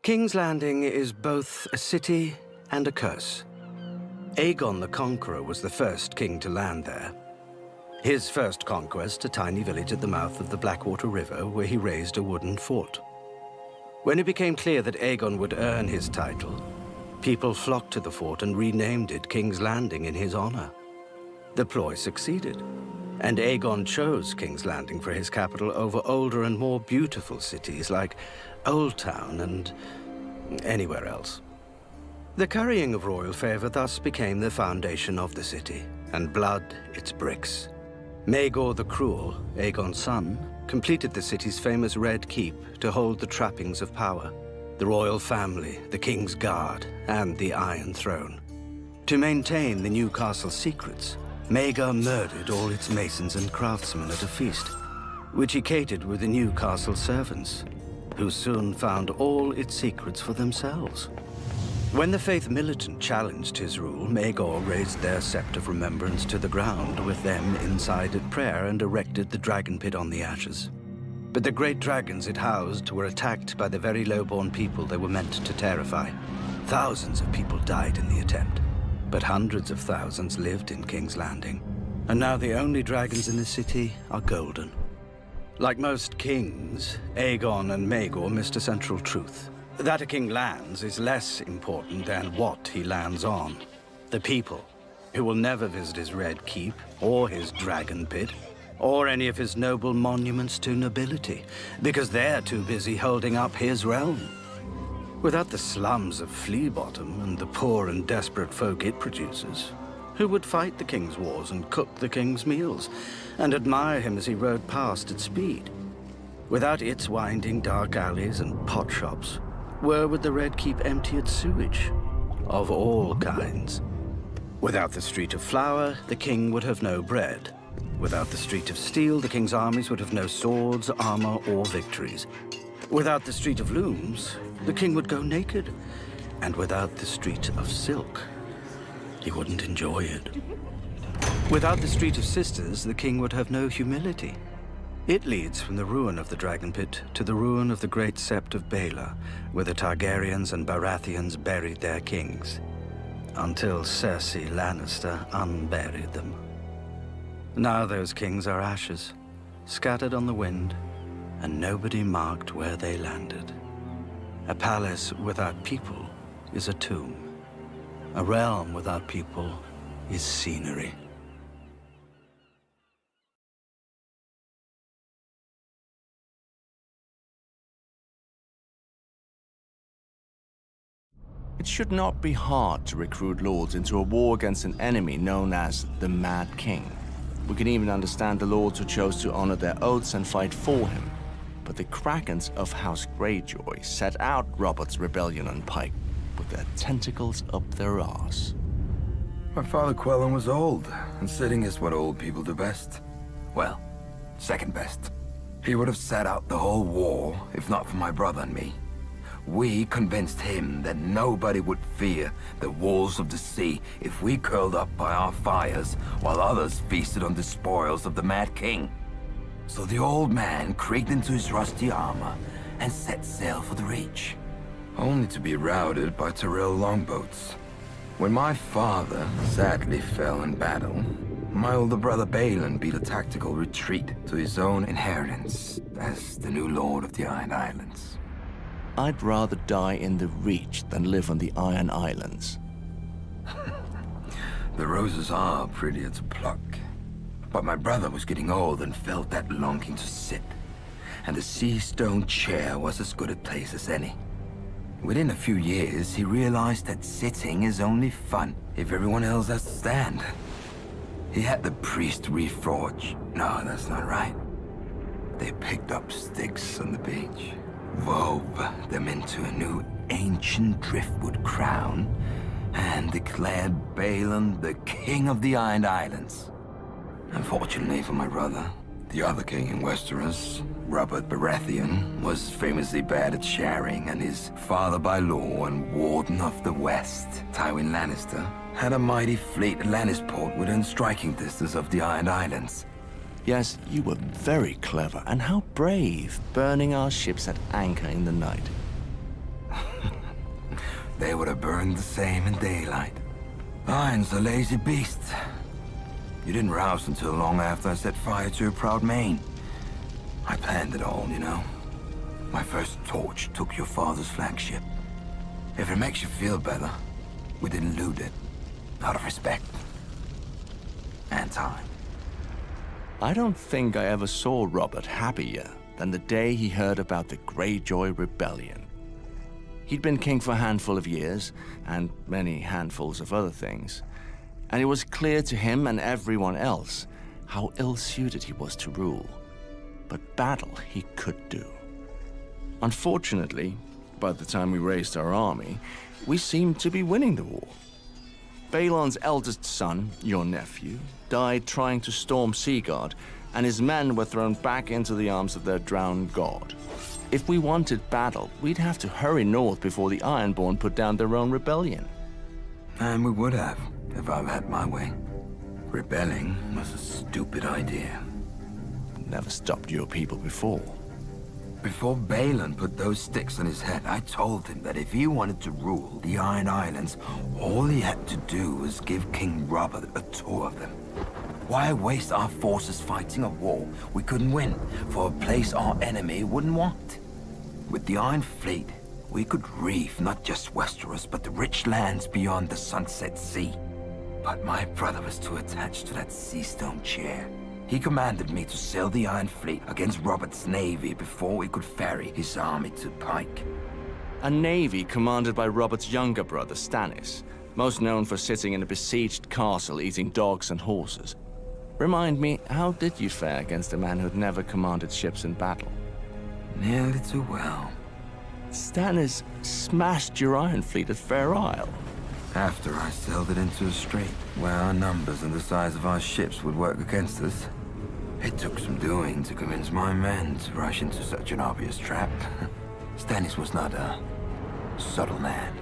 King's Landing is both a city and a curse. Aegon the Conqueror was the first king to land there. His first conquest, a tiny village at the mouth of the Blackwater River, where he raised a wooden fort. When it became clear that Aegon would earn his title, people flocked to the fort and renamed it King's Landing in his honor. The ploy succeeded, and Aegon chose King's Landing for his capital over older and more beautiful cities like Old Town and anywhere else. The currying of royal favor thus became the foundation of the city, and blood its bricks. Maegor the Cruel, Aegon's son, completed the city's famous Red Keep to hold the trappings of power, the royal family, the king's guard, and the Iron Throne. To maintain the new castle's secrets, Maegor murdered all its masons and craftsmen at a feast, which he catered with the new castle servants, who soon found all its secrets for themselves. When the Faith Militant challenged his rule, Maegor raised their sept of remembrance to the ground with them inside at prayer and erected the dragon pit on the ashes. But the great dragons it housed were attacked by the very low-born people they were meant to terrify. Thousands of people died in the attempt, but hundreds of thousands lived in King's Landing. And now the only dragons in the city are golden. Like most kings, Aegon and Maegor missed a central truth. That a king lands is less important than what he lands on. The people, who will never visit his Red Keep, or his Dragon Pit, or any of his noble monuments to nobility, because they're too busy holding up his realm. Without the slums of Flea Bottom and the poor and desperate folk it produces, who would fight the king's wars and cook the king's meals, and admire him as he rode past at speed? Without its winding dark alleys and pot shops, where would the Red Keep empty its sewage? Of all kinds. Without the Street of Flour, the king would have no bread. Without the Street of Steel, the king's armies would have no swords, armor, or victories. Without the Street of Looms, the king would go naked. And without the Street of Silk, he wouldn't enjoy it. Without the Street of Sisters, the king would have no humility. It leads from the ruin of the Dragon Pit to the ruin of the great Sept of Baelor, where the Targaryens and Baratheons buried their kings, until Cersei Lannister unburied them. Now those kings are ashes, scattered on the wind, and nobody marked where they landed. A palace without people is a tomb. A realm without people is scenery. It should not be hard to recruit lords into a war against an enemy known as the Mad King. We can even understand the lords who chose to honor their oaths and fight for him. But the Krakens of House Greyjoy set out Robert's rebellion on Pike with their tentacles up their arse. My father Quellen was old, and sitting is what old people do best. Well, second best. He would have sat out the whole war, if not for my brother and me. We convinced him that nobody would fear the wolves of the sea if we curled up by our fires while others feasted on the spoils of the Mad King. So the old man creaked into his rusty armor and set sail for the Reach, only to be routed by Tyrell longboats. When my father sadly fell in battle, my older brother Balon beat a tactical retreat to his own inheritance as the new lord of the Iron Islands. I'd rather die in the Reach than live on the Iron Islands. The roses are prettier to pluck. But my brother was getting old and felt that longing to sit. And the sea stone chair was as good a place as any. Within a few years, he realized that sitting is only fun if everyone else has to stand. He had the priest reforge. No, that's not right. They picked up sticks on the beach, wove them into a new ancient driftwood crown, and declared Balon the king of the Iron Islands. Unfortunately for my brother, the other king in Westeros, Robert Baratheon, was famously bad at sharing, and his father by law and warden of the West, Tywin Lannister, had a mighty fleet at Lannisport within striking distance of the Iron Islands. Yes, you were very clever, and how brave, burning our ships at anchor in the night. they would have burned the same in daylight. Iron's a lazy beast. You didn't rouse until long after I set fire to your proud mane. I planned it all, you know. My first torch took your father's flagship. If it makes you feel better, we didn't loot it. Out of respect. And time. I don't think I ever saw Robert happier than the day he heard about the Greyjoy Rebellion. He'd been king for a handful of years, and many handfuls of other things, and it was clear to him and everyone else how ill-suited he was to rule. But battle he could do. Unfortunately, by the time we raised our army, we seemed to be winning the war. Balon's eldest son, your nephew, died trying to storm Seaguard, and his men were thrown back into the arms of their drowned god. If we wanted battle, we'd have to hurry north before the Ironborn put down their own rebellion. And we would have, if I'd had my way. Rebelling was a stupid idea. Never stopped your people before. Before Balon put those sticks on his head, I told him that if he wanted to rule the Iron Islands, all he had to do was give King Robert a tour of them. Why waste our forces fighting a war we couldn't win for a place our enemy wouldn't want? With the Iron Fleet, we could reef not just Westeros, but the rich lands beyond the Sunset Sea. But my brother was too attached to that sea stone chair. He commanded me to sail the Iron Fleet against Robert's navy before we could ferry his army to Pike. A navy commanded by Robert's younger brother, Stannis, most known for sitting in a besieged castle eating dogs and horses. Remind me, how did you fare against a man who'd never commanded ships in battle? Nearly too well. Stannis smashed your Iron Fleet at Fair Isle. After I sailed it into a strait, where our numbers and the size of our ships would work against us. It took some doing to convince my men to rush into such an obvious trap. Stannis was not a subtle man.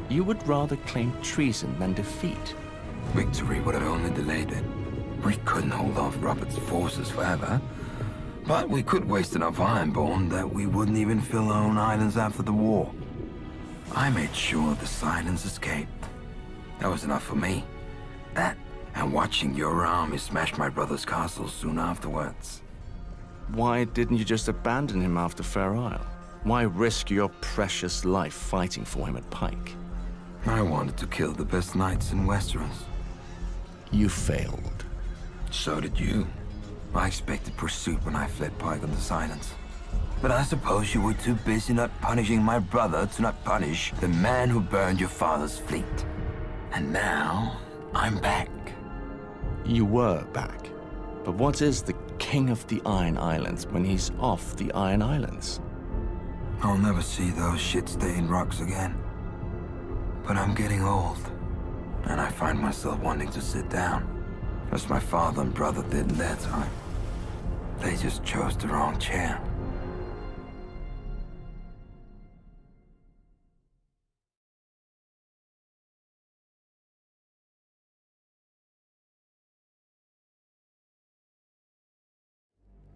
You would rather claim treason than defeat. Victory would have only delayed it. We couldn't hold off Robert's forces forever, but we could waste enough Ironborn that we wouldn't even fill our own islands after the war. I made sure the silence escaped. That was enough for me. That, and watching your army smash my brother's castle soon afterwards. Why didn't you just abandon him after Fair Isle? Why risk your precious life fighting for him at Pike? I wanted to kill the best knights in Westeros. You failed. So did you. I expected pursuit when I fled Pike on the silence. But I suppose you were too busy not punishing my brother to not punish the man who burned your father's fleet. And now, I'm back. You were back. But what is the King of the Iron Islands when he's off the Iron Islands? I'll never see those shit-stained rocks again. But I'm getting old, and I find myself wanting to sit down, as my father and brother did in their time. They just chose the wrong chair.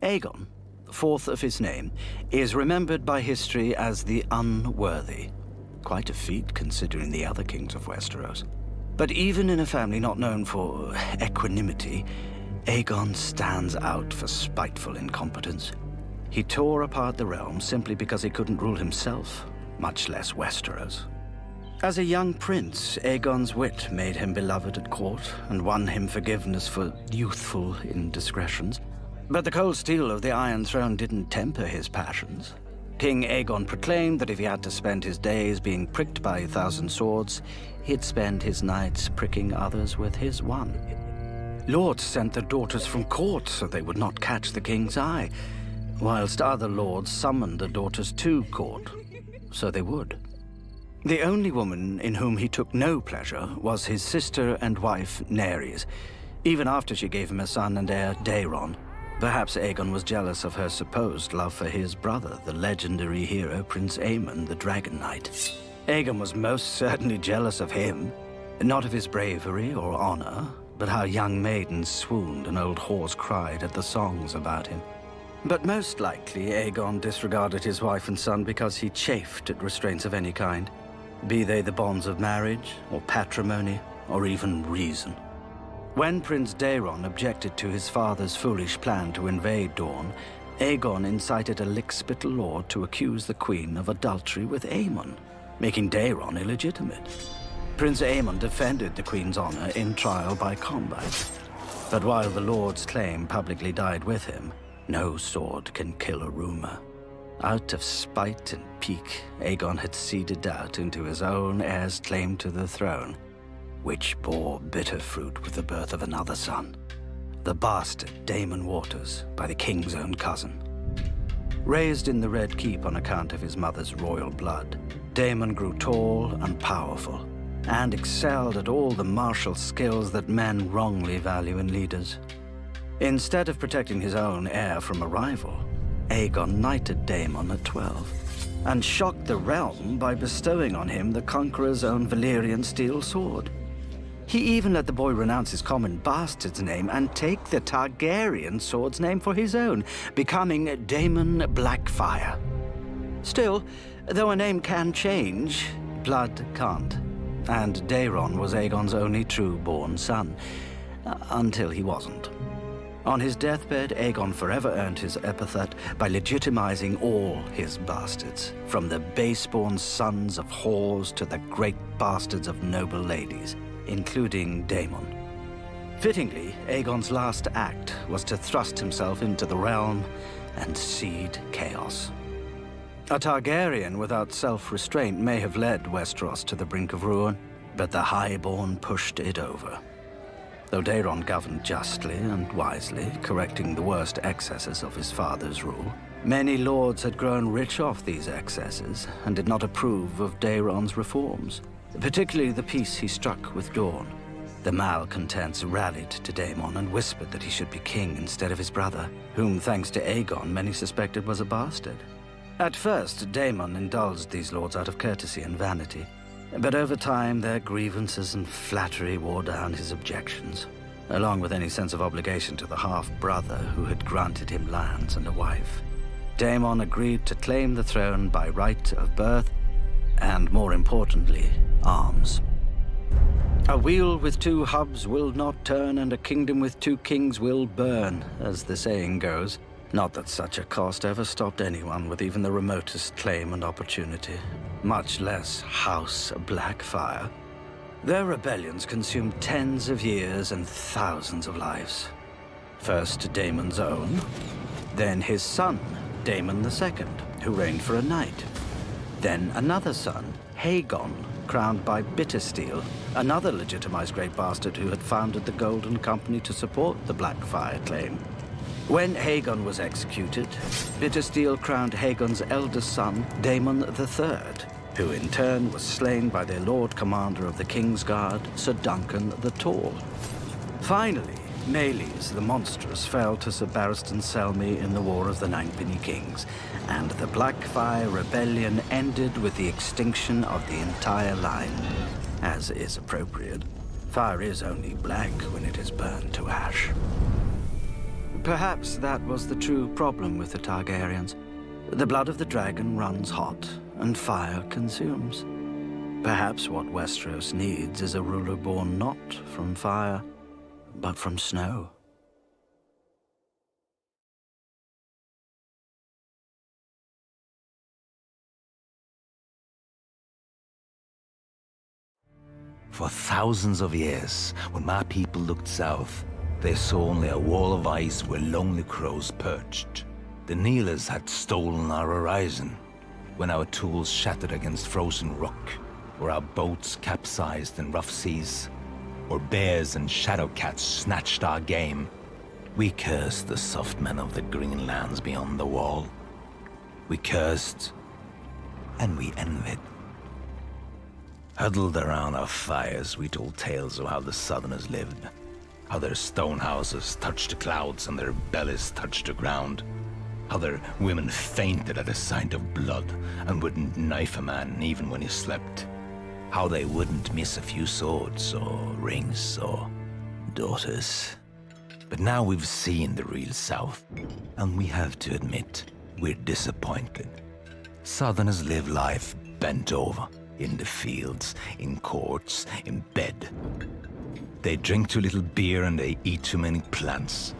Aegon, fourth of his name, is remembered by history as the Unworthy. Quite a feat considering the other kings of Westeros. But even in a family not known for equanimity, Aegon stands out for spiteful incompetence. He tore apart the realm simply because he couldn't rule himself, much less Westeros. As a young prince, Aegon's wit made him beloved at court and won him forgiveness for youthful indiscretions. But the cold steel of the Iron Throne didn't temper his passions. King Aegon proclaimed that if he had to spend his days being pricked by 1,000 swords, he'd spend his nights pricking others with his one. Lords sent their daughters from court so they would not catch the king's eye, whilst other lords summoned their daughters to court, so they would. The only woman in whom he took no pleasure was his sister and wife, Nerys, even after she gave him a son and heir, Daeron. Perhaps Aegon was jealous of her supposed love for his brother, the legendary hero Prince Aemon, the Dragon Knight. Aegon was most certainly jealous of him, not of his bravery or honor, but how young maidens swooned and old whores cried at the songs about him. But most likely Aegon disregarded his wife and son because he chafed at restraints of any kind. be they the bonds of marriage, or patrimony, or even reason. When Prince Daeron objected to his father's foolish plan to invade Dorne, Aegon incited a lickspittle lord to accuse the queen of adultery with Aemon, making Daeron illegitimate. Prince Aemon defended the queen's honor in trial by combat. But while the lord's claim publicly died with him, no sword can kill a rumor. Out of spite and pique, Aegon had seeded out into his own heir's claim to the throne, which bore bitter fruit with the birth of another son, the bastard Daemon Waters, by the king's own cousin. Raised in the Red Keep on account of his mother's royal blood, Daemon grew tall and powerful, and excelled at all the martial skills that men wrongly value in leaders. Instead of protecting his own heir from a rival, Aegon knighted Daemon at 12, and shocked the realm by bestowing on him the Conqueror's own Valyrian steel sword. He even let the boy renounce his common bastard's name and take the Targaryen sword's name for his own, becoming Daemon Blackfire. Still, though a name can change, blood can't. And Daeron was Aegon's only true-born son, until he wasn't. On his deathbed, Aegon forever earned his epithet by legitimizing all his bastards, from the base-born sons of whores to the great bastards of noble ladies, including Daemon. Fittingly, Aegon's last act was to thrust himself into the realm and seed chaos. A Targaryen without self-restraint may have led Westeros to the brink of ruin, but the Highborn pushed it over. Though Daeron governed justly and wisely, correcting the worst excesses of his father's rule, many lords had grown rich off these excesses and did not approve of Daeron's reforms, particularly the peace he struck with Dorne. The malcontents rallied to Daemon and whispered that he should be king instead of his brother, whom, thanks to Aegon, many suspected was a bastard. At first, Daemon indulged these lords out of courtesy and vanity, but over time their grievances and flattery wore down his objections, along with any sense of obligation to the half-brother who had granted him lands and a wife. Daemon agreed to claim the throne by right of birth, and more importantly, arms. A wheel with two hubs will not turn, and a kingdom with two kings will burn, as the saying goes. Not that such a cost ever stopped anyone with even the remotest claim and opportunity, much less House Blackfire. Their rebellions consumed tens of years and thousands of lives. First Daemon's own, then his son, Daemon II, who reigned for a night. Then another son, Haegon, crowned by Bittersteel, another legitimized great bastard who had founded the Golden Company to support the Blackfire claim. When Haegon was executed, Bittersteel crowned Haegon's eldest son, Daemon III, who in turn was slain by their Lord Commander of the King's Guard, Sir Duncan the Tall. Finally, Meleys the Monstrous fell to Sir Barristan Selmy in the War of the Ninepennny Kings, and the Blackfire Rebellion ended with the extinction of the entire line, as is appropriate. Fire is only black when it is burned to ash. Perhaps that was the true problem with the Targaryens. The blood of the dragon runs hot, and fire consumes. Perhaps what Westeros needs is a ruler born not from fire, but from snow. For thousands of years, when my people looked south, they saw only a wall of ice where lonely crows perched. The Kneelers had stolen our horizon, when our tools shattered against frozen rock, or our boats capsized in rough seas, or bears and shadow cats snatched our game. We cursed the soft men of the green lands beyond the wall. We cursed, and we envied. Huddled around our fires, we told tales of how the Southerners lived, how their stone houses touched the clouds and their bellies touched the ground, how their women fainted at the sight of blood and wouldn't knife a man even when he slept, how they wouldn't miss a few swords or rings or daughters. But now we've seen the real South, and we have to admit, we're disappointed. Southerners live life bent over, In the fields, in courts, in bed. They drink too little beer and they eat too many plants.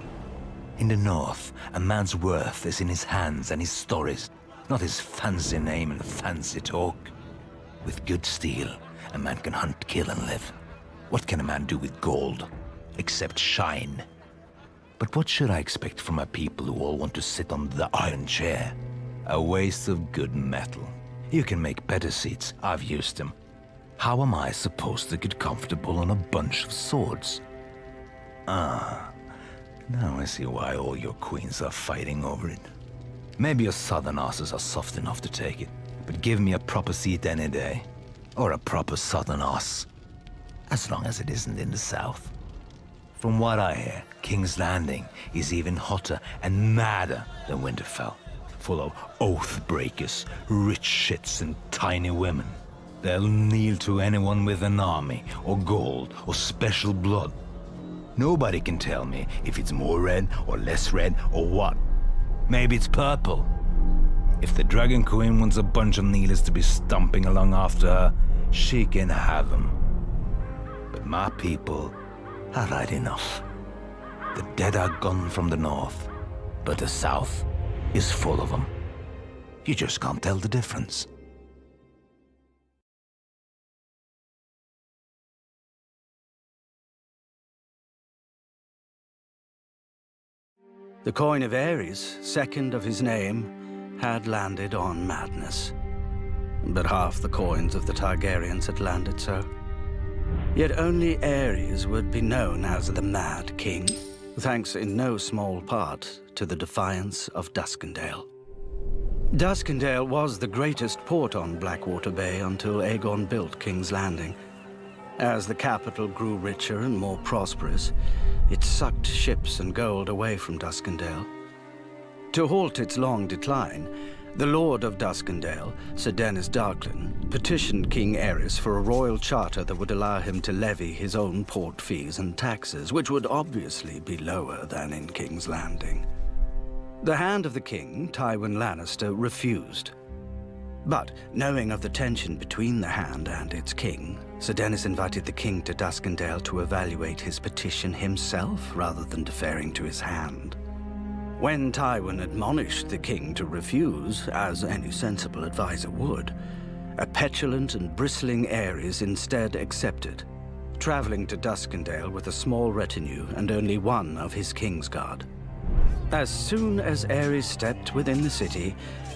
In the north, a man's worth is in his hands and his stories, not his fancy name and fancy talk. With good steel, a man can hunt, kill, and live. What can a man do with gold, except shine? But what should I expect from a people who all want to sit on the iron chair? A waste of good metal. You can make better seats, I've used them. How am I supposed to get comfortable on a bunch of swords? Ah, now I see why all your queens are fighting over it. Maybe your southern asses are soft enough to take it, but give me a proper seat any day. Or a proper southern ass. As long as it isn't in the south. From what I hear, King's Landing is even hotter and madder than Winterfell. Full of oath breakers, rich shits, and tiny women. They'll kneel to anyone with an army, or gold, or special blood. Nobody can tell me if it's more red, or less red, or what. Maybe it's purple. If the Dragon Queen wants a bunch of kneelers to be stomping along after her, she can have them. But my people are right enough. The dead are gone from the north, but the south is full of them. You just can't tell the difference. The coin of Ares, second of his name, had landed on madness. But half the coins of the Targaryens had landed so. Yet only Ares would be known as the Mad King, thanks in no small part to the defiance of Duskendale. Duskendale was the greatest port on Blackwater Bay until Aegon built King's Landing. As the capital grew richer and more prosperous, it sucked ships and gold away from Duskendale. To halt its long decline, the Lord of Duskendale, Sir Dennis Darklyn, petitioned King Aerys for a royal charter that would allow him to levy his own port fees and taxes, which would obviously be lower than in King's Landing. The Hand of the King, Tywin Lannister, refused. But, knowing of the tension between the Hand and its king, Sir Dennis invited the king to Duskendale to evaluate his petition himself rather than deferring to his Hand. When Tywin admonished the king to refuse, as any sensible advisor would, a petulant and bristling Aerys instead accepted, traveling to Duskendale with a small retinue and only one of his Kingsguard. As soon as Aerys stepped within the city,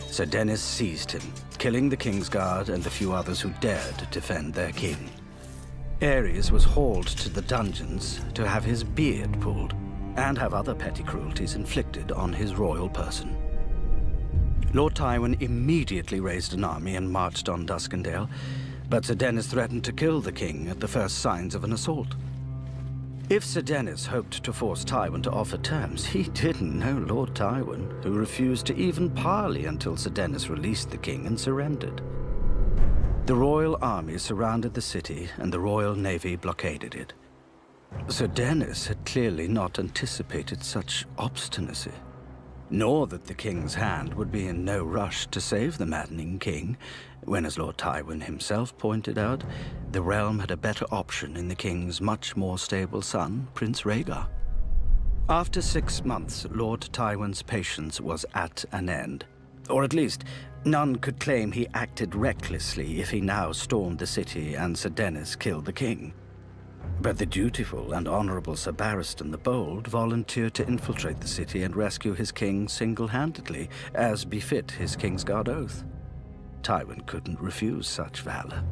Sir Dennis seized him, killing the Kingsguard and the few others who dared defend their king. Aerys was hauled to the dungeons to have his beard pulled, and have other petty cruelties inflicted on his royal person. Lord Tywin immediately raised an army and marched on Duskendale, but Sir Dennis threatened to kill the king at the first signs of an assault. If Sir Dennis hoped to force Tywin to offer terms, he didn't know Lord Tywin, who refused to even parley until Sir Dennis released the king and surrendered. The royal army surrounded the city, and the royal navy blockaded it. Sir Dennis had clearly not anticipated such obstinacy, nor that the king's Hand would be in no rush to save the maddening king, when, as Lord Tywin himself pointed out, the realm had a better option in the king's much more stable son, Prince Rhaegar. After 6 months, Lord Tywin's patience was at an end. Or at least, none could claim he acted recklessly if he now stormed the city and Sir Dennis killed the king. But the dutiful and honorable Sir Barristan the Bold volunteered to infiltrate the city and rescue his king single-handedly, as befit his Kingsguard oath. Tywin couldn't refuse such valor,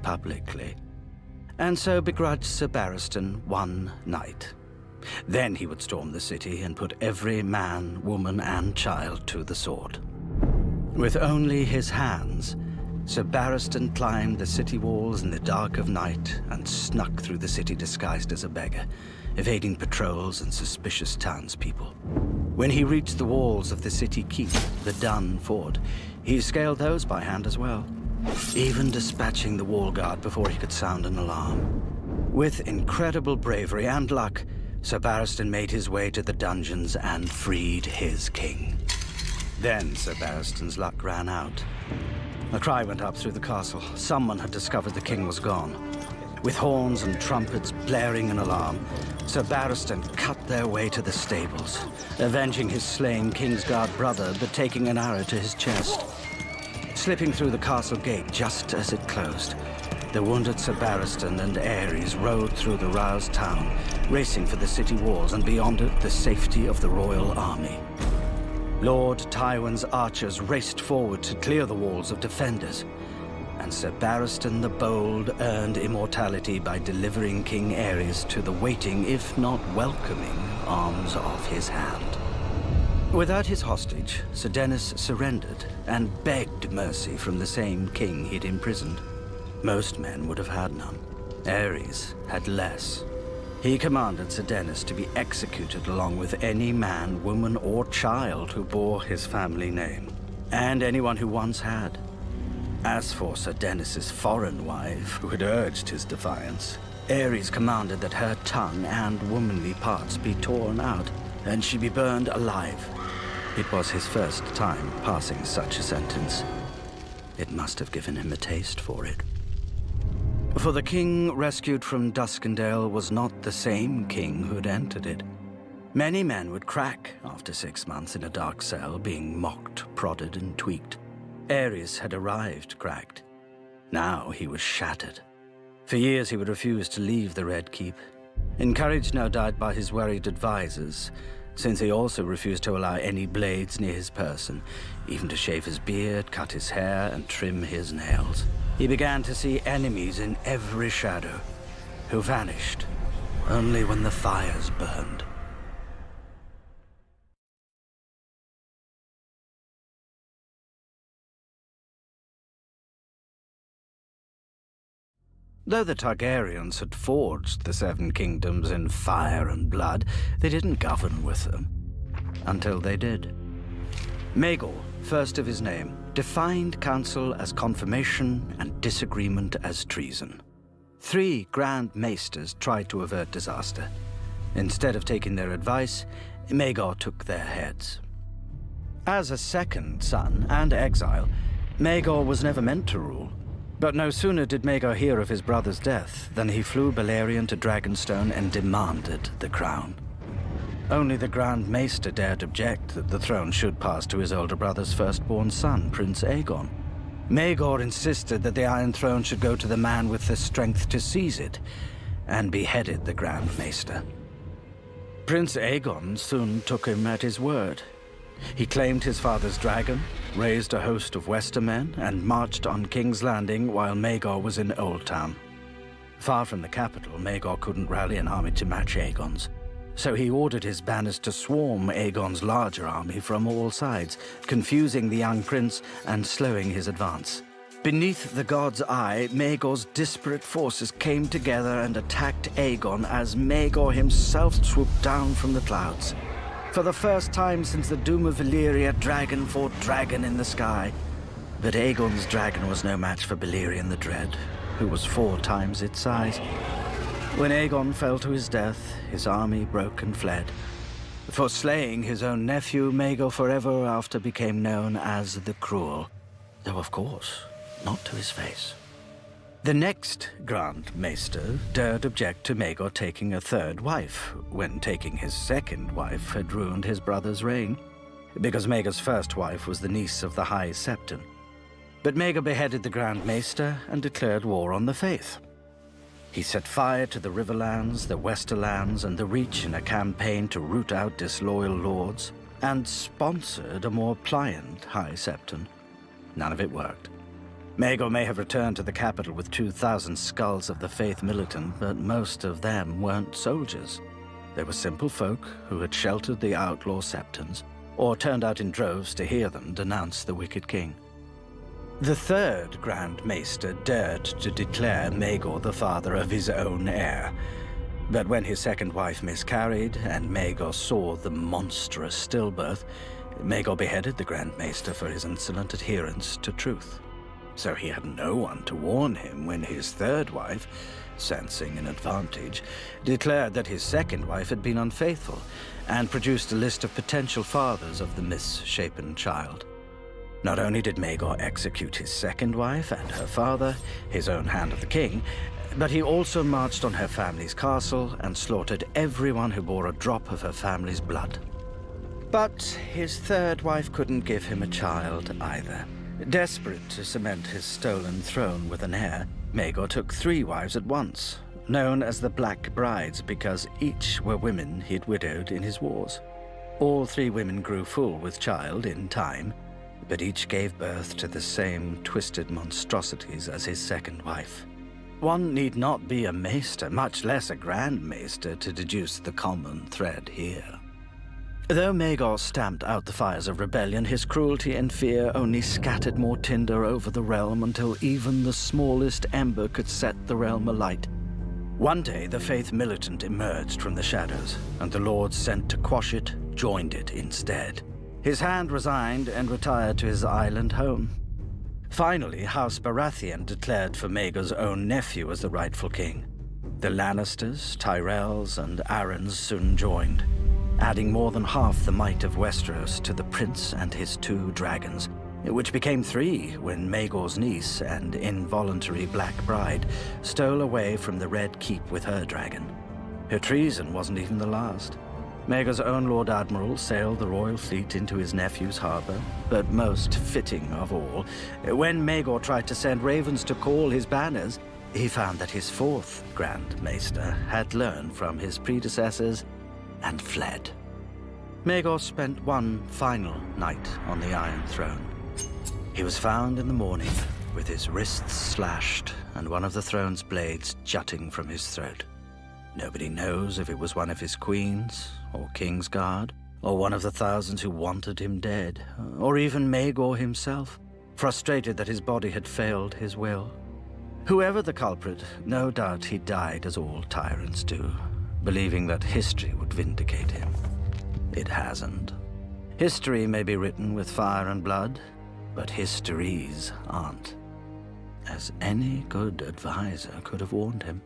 publicly, and so begrudged Sir Barristan one night. Then he would storm the city and put every man, woman, and child to the sword. With only his hands, Sir Barristan climbed the city walls in the dark of night and snuck through the city disguised as a beggar, evading patrols and suspicious townspeople. When he reached the walls of the city keep, the Dun Fort, he scaled those by hand as well, even dispatching the wall guard before he could sound an alarm. With incredible bravery and luck, Sir Barristan made his way to the dungeons and freed his king. Then Sir Barristan's luck ran out. A cry went up through the castle. Someone had discovered the king was gone. With horns and trumpets blaring an alarm, Sir Barristan cut their way to the stables, avenging his slain Kingsguard brother, but taking an arrow to his chest. Slipping through the castle gate just as it closed, the wounded Sir Barristan and Aerys rode through the roused town, racing for the city walls and beyond it the safety of the royal army. Lord Tywin's archers raced forward to clear the walls of defenders, and Sir Barristan the Bold earned immortality by delivering King Aerys to the waiting, if not welcoming, arms of his hand. Without his hostage, Sir Dennis surrendered and begged mercy from the same king he'd imprisoned. Most men would have had none. Aerys had less. He commanded Sir Dennis to be executed along with any man, woman, or child who bore his family name, and anyone who once had. As for Sir Dennis's foreign wife, who had urged his defiance, Aerys commanded that her tongue and womanly parts be torn out, and she be burned alive. It was his first time passing such a sentence. It must have given him a taste for it. For the king rescued from Duskendale was not the same king who'd entered it. Many men would crack after 6 months in a dark cell, being mocked, prodded, and tweaked. Aerys had arrived cracked. Now he was shattered. For years he would refuse to leave the Red Keep, encouraged no doubt by his worried advisors, since he also refused to allow any blades near his person, even to shave his beard, cut his hair, and trim his nails. He began to see enemies in every shadow, who vanished only when the fires burned. Though the Targaryens had forged the Seven Kingdoms in fire and blood, they didn't govern with them. Until they did. Maegor, first of his name, defined council as confirmation and disagreement as treason. 3 Grand Maesters tried to avert disaster. Instead of taking their advice, Maegor took their heads. As a second son and exile, Maegor was never meant to rule. But no sooner did Maegor hear of his brother's death than he flew Balerion to Dragonstone and demanded the crown. Only the Grand Maester dared object that the throne should pass to his older brother's firstborn son, Prince Aegon. Maegor insisted that the Iron Throne should go to the man with the strength to seize it, and beheaded the Grand Maester. Prince Aegon soon took him at his word. He claimed his father's dragon, raised a host of Westermen, and marched on King's Landing while Maegor was in Old Town. Far from the capital, Maegor couldn't rally an army to match Aegon's. So he ordered his banners to swarm Aegon's larger army from all sides, confusing the young prince and slowing his advance. Beneath the god's eye, Maegor's disparate forces came together and attacked Aegon as Maegor himself swooped down from the clouds. For the first time since the doom of Valyria, dragon fought dragon in the sky. But Aegon's dragon was no match for Balerion the Dread, who was 4 times its size. When Aegon fell to his death, his army broke and fled. For slaying his own nephew, Maegor forever after became known as the Cruel, though of course, not to his face. The next Grand Maester dared object to Maegor taking a 3rd wife, when taking his 2nd wife had ruined his brother's reign, because Maegor's 1st wife was the niece of the High Septon. But Maegor beheaded the Grand Maester and declared war on the Faith. He set fire to the Riverlands, the Westerlands, and the Reach in a campaign to root out disloyal lords, and sponsored a more pliant High Septon. None of it worked. Maegor may have returned to the capital with 2,000 skulls of the Faith militant, but most of them weren't soldiers. They were simple folk who had sheltered the outlaw Septons, or turned out in droves to hear them denounce the wicked king. The 3rd Grand Maester dared to declare Maegor the father of his own heir. But when his 2nd wife miscarried, and Maegor saw the monstrous stillbirth, Maegor beheaded the Grand Maester for his insolent adherence to truth. So he had no one to warn him when his 3rd wife, sensing an advantage, declared that his 2nd wife had been unfaithful, and produced a list of potential fathers of the misshapen child. Not only did Maegor execute his second wife and her father, his own Hand of the King, but he also marched on her family's castle and slaughtered everyone who bore a drop of her family's blood. But his third wife couldn't give him a child either. Desperate to cement his stolen throne with an heir, Maegor took 3 wives at once, known as the Black Brides because each were women he'd widowed in his wars. All 3 women grew full with child in time, but each gave birth to the same twisted monstrosities as his second wife. One need not be a maester, much less a grand maester, to deduce the common thread here. Though Maegor stamped out the fires of rebellion, his cruelty and fear only scattered more tinder over the realm until even the smallest ember could set the realm alight. One day, the Faith militant emerged from the shadows, and the lords sent to quash it joined it instead. His Hand resigned and retired to his island home. Finally, House Baratheon declared for Maegor's own nephew as the rightful king. The Lannisters, Tyrells, and Arryns soon joined, adding more than half the might of Westeros to the prince and his 2 dragons, which became 3 when Maegor's niece and involuntary Black Bride stole away from the Red Keep with her dragon. Her treason wasn't even the last. Maegor's own Lord Admiral sailed the royal fleet into his nephew's harbor, but most fitting of all, when Maegor tried to send ravens to call his banners, he found that his 4th Grand Maester had learned from his predecessors and fled. Maegor spent one final night on the Iron Throne. He was found in the morning with his wrists slashed and one of the throne's blades jutting from his throat. Nobody knows if it was one of his queens, or Kingsguard, or one of the thousands who wanted him dead, or even Maegor himself, frustrated that his body had failed his will. Whoever the culprit, no doubt he died as all tyrants do, believing that history would vindicate him. It hasn't. History may be written with fire and blood, but histories aren't, as any good advisor could have warned him.